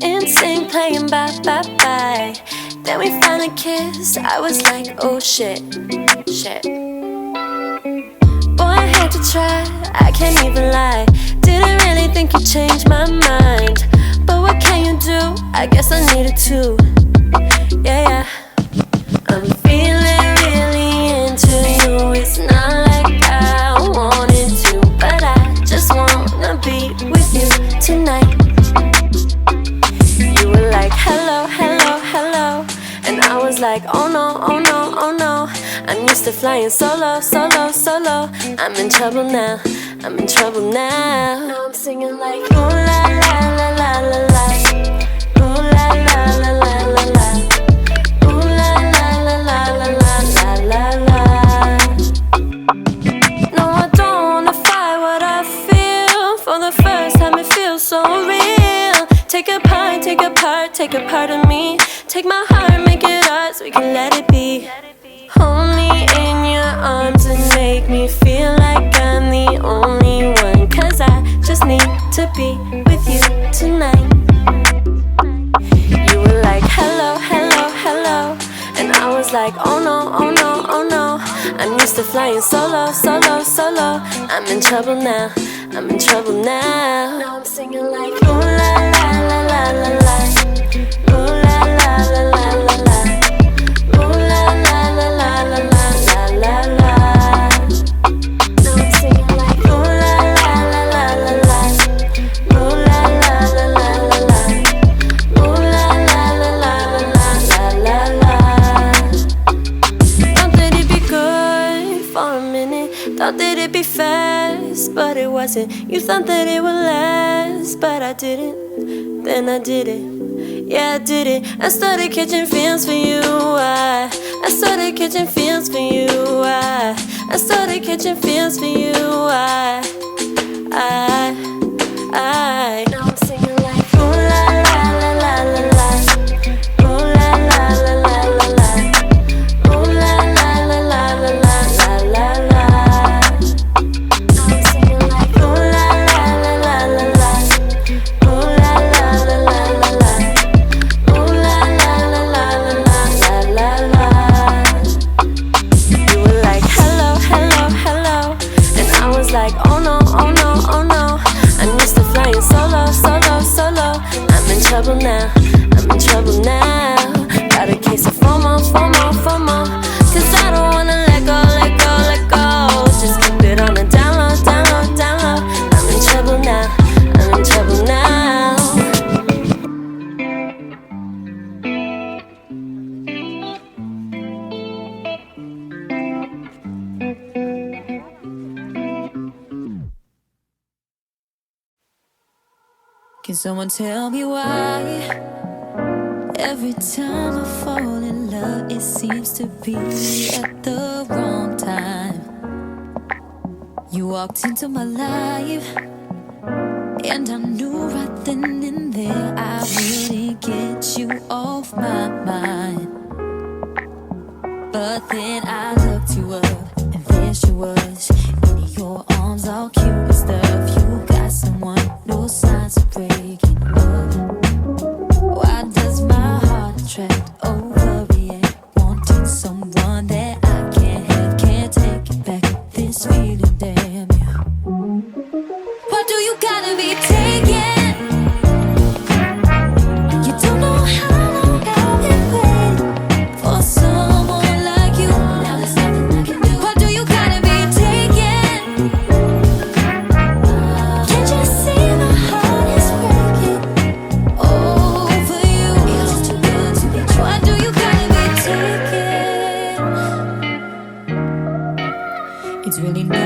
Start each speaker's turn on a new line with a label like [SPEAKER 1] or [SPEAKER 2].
[SPEAKER 1] insane, playing bye. Then we finally kissed. I was like, oh shit. Boy, I had to try, I can't even lie. Didn't really think you changed my mind, but what can you do? I guess I needed to. Yeah. I'm feeling really into you. It's not like I wanted to, but I just wanna be with you tonight. You were like, hello, and I was like, oh no. I'm used to flying solo. I'm in trouble now. Now I'm singing like, ooh la la la la la la, ooh la la la la la la, ooh la la la la la la la la. No, I don't wanna fight what I feel. For the first time it feels so real. Take a part of me. Take my heart, make it ours, we can let it be. Hold me in your arms and make me feel like I'm the only one. Cause I just need to be with you tonight. You were like, hello, and I was like, oh no. I'm used to flying solo. I'm in trouble now. Now I'm singing like, ooh la la la la la la, ooh la la la la la la, ooh la la la la la la la la. Now I'm singing like, ooh la la la la la la, ooh la la la la la la, ooh la la la la la la la. Thought that it'd be good for a minute. Thought that it'd be fast, but it wasn't. You thought that it would last, but I didn't. Then I did it. Yeah, I did it. I started catching feels for you. I started catching feels for you. I started catching feels for you. Now I'm singing like, ooh la la la la la la, ooh la la la la la la, ooh la la la la la la la la. Now I'm singing like, ooh la la la la la la, ooh la la la la la la, ooh la la la la la la la. You were like, hello, and I was like, oh no. I'm used to flying solo. I'm in trouble now. Got a case of FOMO. Cause I don't wanna let go. Just keep it on the down low. I'm in trouble now.
[SPEAKER 2] Can someone tell me why every time I fall in love it seems to be at the wrong time? You walked into my life and I knew right then and there I wouldn't get you off my mind. But then I looked you up and there she was in your arms all cute and stuff. You got someone, no signs of breaking up. Why does my heart attract, overreact, wanting someone that I can't have, can't take it back, this feeling, damn yeah. Why do you gotta be taken? You don't know how long I've been waiting for someone like you. Now there's nothing I can do. Why do you gotta be taken? Can't you see my heart is breaking over you? You're just too good to be true. Why do you gotta be taken? It's really not